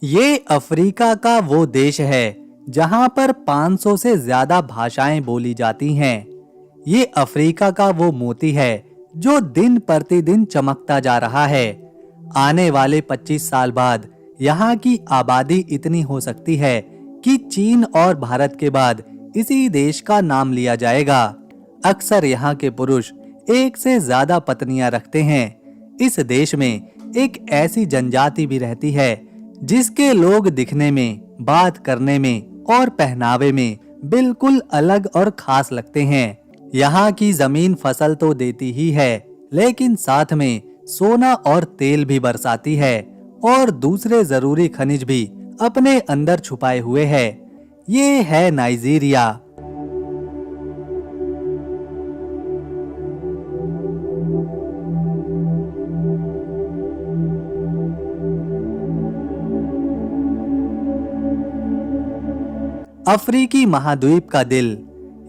ये अफ्रीका का वो देश है जहां पर 500 से ज्यादा भाषाएं बोली जाती हैं। ये अफ्रीका का वो मोती है जो दिन प्रतिदिन चमकता जा रहा है। आने वाले 25 साल बाद यहाँ की आबादी इतनी हो सकती है कि चीन और भारत के बाद इसी देश का नाम लिया जाएगा। अक्सर यहाँ के पुरुष एक से ज्यादा पत्नियां रखते हैं। इस देश में एक ऐसी जनजाति भी रहती है जिसके लोग दिखने में, बात करने में और पहनावे में बिल्कुल अलग और खास लगते हैं। यहाँ की जमीन फसल तो देती ही है, लेकिन साथ में सोना और तेल भी बरसाती है और दूसरे जरूरी खनिज भी अपने अंदर छुपाए हुए है। ये है नाइजीरिया। अफ्रीकी महाद्वीप का दिल।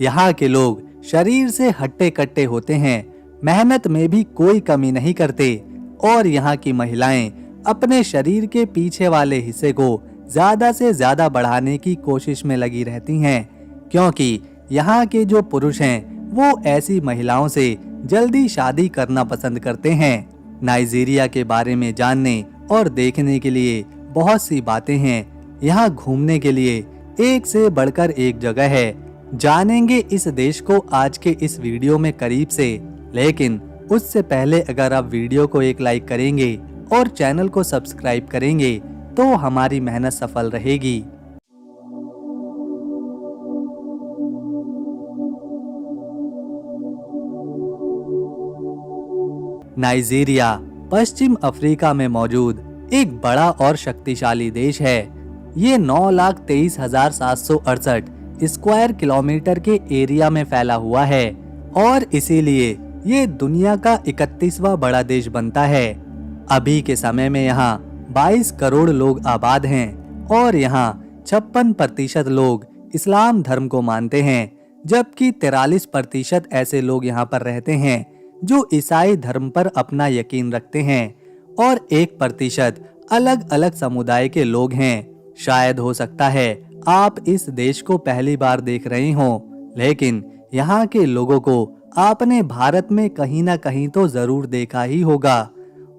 यहाँ के लोग शरीर से हट्टे कट्टे होते हैं, मेहनत में भी कोई कमी नहीं करते और यहाँ की महिलाएं अपने शरीर के पीछे वाले हिस्से को ज्यादा से ज्यादा बढ़ाने की कोशिश में लगी रहती हैं, क्योंकि यहाँ के जो पुरुष हैं वो ऐसी महिलाओं से जल्दी शादी करना पसंद करते हैं। नाइजीरिया के बारे में जानने और देखने के लिए बहुत सी बातें हैं। यहाँ घूमने के लिए एक से बढ़कर एक जगह है। जानेंगे इस देश को आज के इस वीडियो में करीब से, लेकिन उससे पहले अगर आप वीडियो को एक लाइक करेंगे और चैनल को सब्सक्राइब करेंगे तो हमारी मेहनत सफल रहेगी। नाइजीरिया पश्चिम अफ्रीका में मौजूद एक बड़ा और शक्तिशाली देश है। ये 9,23,768 स्क्वायर किलोमीटर के एरिया में फैला हुआ है और इसीलिए ये दुनिया का 31वां बड़ा देश बनता है। अभी के समय में यहाँ 22 करोड़ लोग आबाद हैं और यहाँ 56% लोग इस्लाम धर्म को मानते हैं, जबकि 43% ऐसे लोग यहाँ पर रहते हैं जो ईसाई धर्म पर अपना यकीन रखते हैं और 1% अलग अलग समुदाय के लोग हैं। शायद हो सकता है आप इस देश को पहली बार देख रहे हो, लेकिन यहाँ के लोगों को आपने भारत में कहीं ना कहीं तो जरूर देखा ही होगा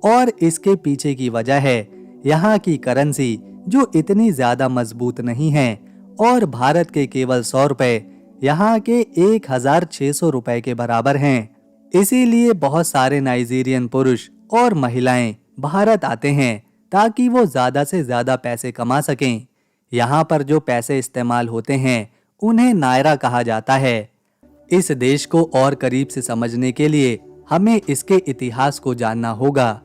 और इसके पीछे की वजह है यहाँ की करेंसी जो इतनी ज्यादा मजबूत नहीं है और भारत के केवल 100 रुपए यहाँ के 1,600 रुपए के बराबर हैं। इसीलिए बहुत सारे नाइजीरियन पुरुष और महिलाएं भारत आते हैं ताकि वो ज्यादा से ज्यादा पैसे कमा सकें। यहाँ पर जो पैसे इस्तेमाल होते हैं उन्हें नायरा कहा जाता है। इस देश को और करीब से समझने के लिए हमें इसके इतिहास को जानना होगा।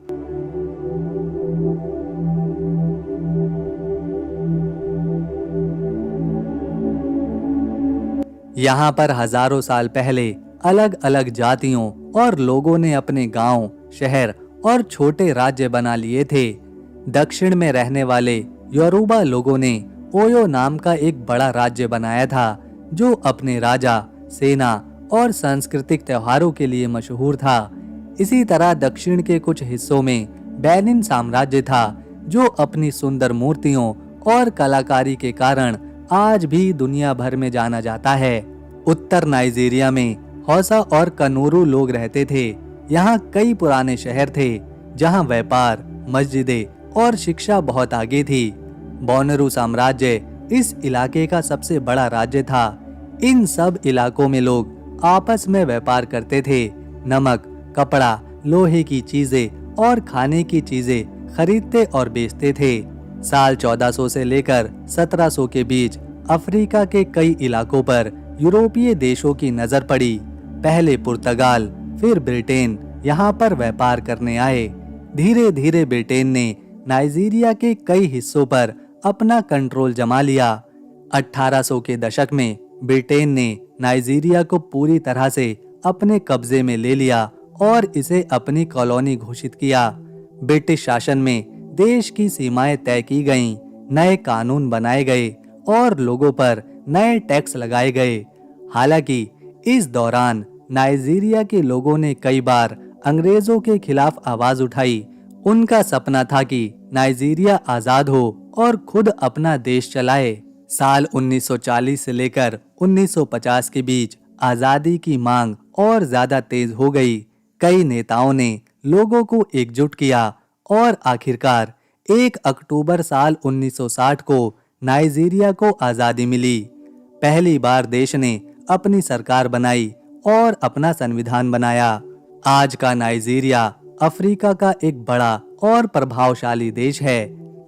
यहाँ पर हजारों साल पहले अलग अलग जातियों और लोगों ने अपने गांव, शहर और छोटे राज्य बना लिए थे। दक्षिण में रहने वाले योरूबा लोगों ने ओयो नाम का एक बड़ा राज्य बनाया था जो अपने राजा, सेना और सांस्कृतिक त्योहारों के लिए मशहूर था। इसी तरह दक्षिण के कुछ हिस्सों में बेनिन साम्राज्य था जो अपनी सुंदर मूर्तियों और कलाकारी के कारण आज भी दुनिया भर में जाना जाता है। उत्तर नाइजीरिया में हौसा और कनूरू लोग रहते थे। यहाँ कई पुराने शहर थे जहाँ व्यापार, मस्जिदें और शिक्षा बहुत आगे थी। बोनरू साम्राज्य इस इलाके का सबसे बड़ा राज्य था। इन सब इलाकों में लोग आपस में व्यापार करते थे। नमक, कपड़ा, लोहे की चीजें और खाने की चीजें खरीदते और बेचते थे। साल 1400 से लेकर 1700 के बीच अफ्रीका के कई इलाकों पर यूरोपीय देशों की नजर पड़ी। पहले पुर्तगाल, फिर ब्रिटेन यहाँ पर व्यापार करने आए। धीरे धीरे ब्रिटेन ने नाइजीरिया के कई हिस्सों पर अपना कंट्रोल जमा लिया। 1800 के दशक में ब्रिटेन ने नाइजीरिया को पूरी तरह से अपने कब्जे में ले लिया और इसे अपनी कॉलोनी घोषित किया। ब्रिटिश शासन में देश की सीमाएं तय की गईं, नए कानून बनाए गए और लोगों पर नए टैक्स लगाए गए। हालांकि इस दौरान नाइजीरिया के लोगों ने कई बार अंग्रेजों के खिलाफ आवाज उठाई उनका सपना था कि नाइजीरिया आजाद हो और खुद अपना देश चलाए। साल 1940 से लेकर 1950 के बीच आजादी की मांग और ज्यादा तेज हो गई। कई नेताओं ने लोगों को एकजुट किया और आखिरकार 1 अक्टूबर साल 1960 को नाइजीरिया को आजादी मिली। पहली बार देश ने अपनी सरकार बनाई और अपना संविधान बनाया। आज का नाइजीरिया अफ्रीका का एक बड़ा और प्रभावशाली देश है।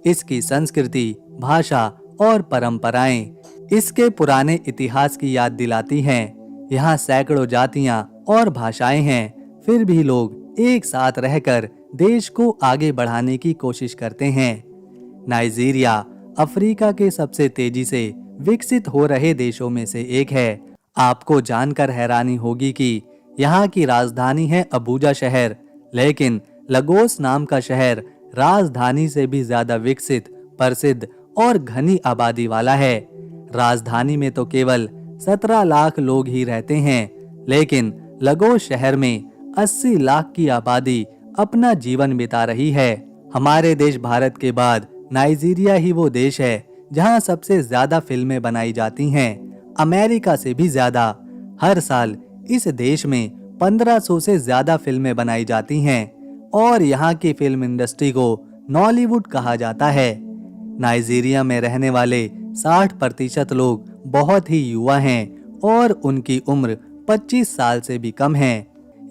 इसकी संस्कृति, भाषा और परंपराएं इसके पुराने इतिहास की याद दिलाती हैं। यहाँ सैकड़ों जातियां और भाषाएं हैं, फिर भी लोग एक साथ रहकर देश को आगे बढ़ाने की कोशिश करते हैं। नाइजीरिया अफ्रीका के सबसे तेजी से विकसित हो रहे देशों में से एक है। आपको जानकर हैरानी होगी कि यहाँ की राजधानी है अबूजा शहर, लेकिन लगोस नाम का शहर राजधानी से भी ज्यादा विकसित, प्रसिद्ध और घनी आबादी वाला है। राजधानी में तो केवल 17 लाख लोग ही रहते हैं, लेकिन लगोस शहर में 80 लाख की आबादी अपना जीवन बिता रही है। हमारे देश भारत के बाद नाइजीरिया ही वो देश है जहां सबसे ज्यादा फिल्में बनाई जाती हैं, अमेरिका से भी ज्यादा। हर साल इस देश में 1500 से ज्यादा फिल्में बनाई जाती हैं और यहाँ की फिल्म इंडस्ट्री को नॉलीवुड कहा जाता है। नाइजीरिया में रहने वाले 60% लोग बहुत ही युवा हैं और उनकी उम्र 25 साल से भी कम है।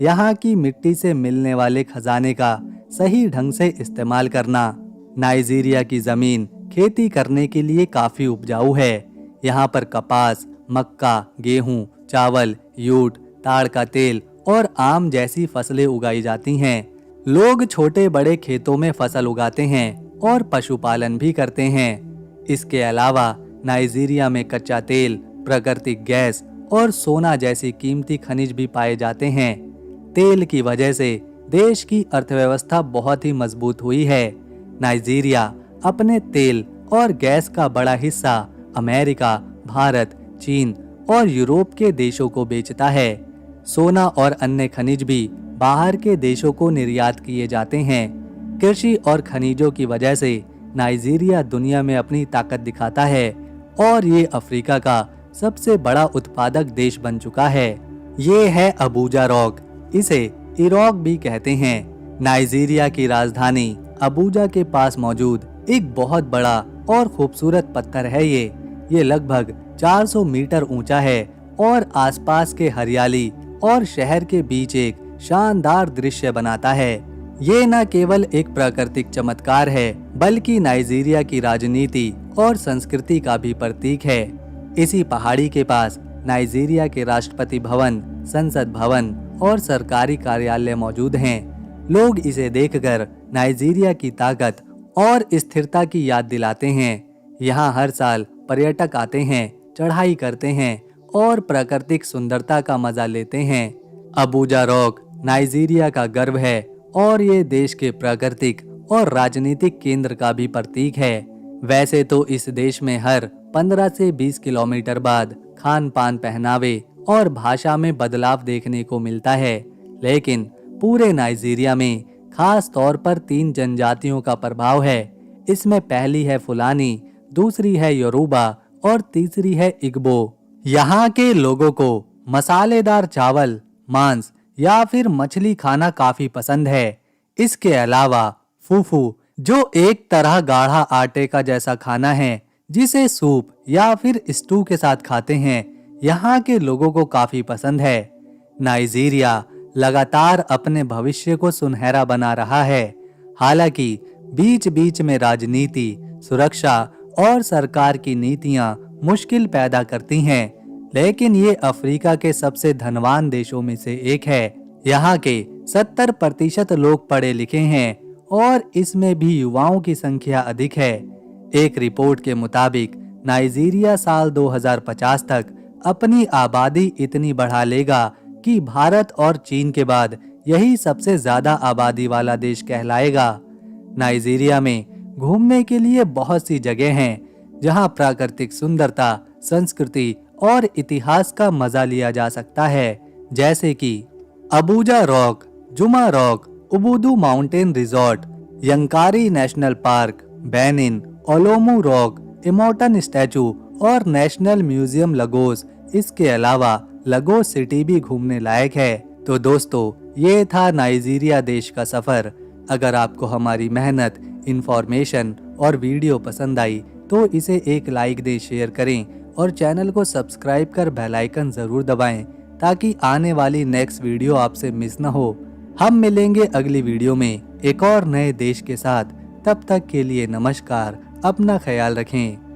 यहाँ की मिट्टी से मिलने वाले खजाने का सही ढंग से इस्तेमाल करना। नाइजीरिया की जमीन खेती करने के लिए काफी उपजाऊ है। यहाँ पर कपास, मक्का, गेहूं, चावल, यूट, ताड़ का तेल और आम जैसी फसलें उगाई जाती हैं। लोग छोटे बड़े खेतों में फसल उगाते हैं और पशुपालन भी करते हैं। इसके अलावा नाइजीरिया में कच्चा तेल, प्राकृतिक गैस और सोना जैसी कीमती खनिज भी पाए जाते हैं। तेल की वजह से देश की अर्थव्यवस्था बहुत ही मजबूत हुई है। नाइजीरिया अपने तेल और गैस का बड़ा हिस्सा अमेरिका, भारत, चीन और यूरोप के देशों को बेचता है। सोना और अन्य खनिज भी बाहर के देशों को निर्यात किए जाते हैं। कृषि और खनिजों की वजह से नाइजीरिया दुनिया में अपनी ताकत दिखाता है और ये अफ्रीका का सबसे बड़ा उत्पादक देश बन चुका है। ये है अबूजा रॉक, इसे इरॉक भी कहते हैं। नाइजीरिया की राजधानी अबूजा के पास मौजूद एक बहुत बड़ा और खूबसूरत पत्थर है ये लगभग 400 मीटर ऊंचा है और आसपास के हरियाली और शहर के बीच एक शानदार दृश्य बनाता है। ये न केवल एक प्राकृतिक चमत्कार है, बल्कि नाइजीरिया की राजनीति और संस्कृति का भी प्रतीक है। इसी पहाड़ी के पास नाइजीरिया के राष्ट्रपति भवन, संसद भवन और सरकारी कार्यालय मौजूद हैं। लोग इसे देखकर नाइजीरिया की ताकत और स्थिरता की याद दिलाते हैं। यहाँ हर साल पर्यटक आते हैं, चढ़ाई करते हैं और प्राकृतिक सुंदरता का मजा लेते हैं। अबूजा रॉक नाइजीरिया का गर्व है और ये देश के प्राकृतिक और राजनीतिक केंद्र का भी प्रतीक है। वैसे तो इस देश में हर 15 से 20 किलोमीटर बाद खान पान, पहनावे और भाषा में बदलाव देखने को मिलता है, लेकिन पूरे नाइजीरिया में खास तौर पर 3 जनजातियों का प्रभाव है। इसमें पहली है फुलानी, दूसरी है योरूबा और तीसरी है इग्बो। यहाँ के लोगों को मसालेदार चावल, मांस या फिर मछली खाना काफी पसंद है। इसके अलावा फूफू, जो एक तरह गाढ़ा आटे का जैसा खाना है जिसे सूप या फिर स्टू के साथ खाते हैं, यहाँ के लोगों को काफी पसंद है। नाइजीरिया लगातार अपने भविष्य को सुनहरा बना रहा है। हालांकि बीच बीच में राजनीति, सुरक्षा और सरकार की नीतियां मुश्किल पैदा करती हैं, लेकिन ये अफ्रीका के सबसे धनवान देशों में से एक है। यहाँ के 70% लोग पढ़े लिखे हैं और इसमें भी युवाओं की संख्या अधिक है। एक रिपोर्ट के मुताबिक नाइजीरिया साल 2050 तक अपनी आबादी इतनी बढ़ा लेगा कि भारत और चीन के बाद यही सबसे ज्यादा आबादी वाला देश कहलाएगा। नाइजीरिया में घूमने के लिए बहुत सी जगह हैं जहां प्राकृतिक सुंदरता, संस्कृति और इतिहास का मजा लिया जा सकता है, जैसे कि Abuja rock, Zuma rock, Obudu mountain resort. Yankari national park, Benin, Olumo rock, Emotan statue और नेशनल म्यूजियम लगोस, इसके अलावा लगोस सिटी भी घूमने लायक है। तो दोस्तों, ये था नाइजीरिया देश का सफर। अगर आपको हमारी मेहनत, इंफॉर्मेशन और वीडियो पसंद आई तो इसे एक लाइक दें, शेयर करें और चैनल को सब्सक्राइब कर बेल आइकन जरूर दबाएं ताकि आने वाली नेक्स्ट वीडियो आपसे मिस न हो। हम मिलेंगे अगली वीडियो में एक और नए देश के साथ। तब तक के लिए नमस्कार, अपना ख्याल रखें।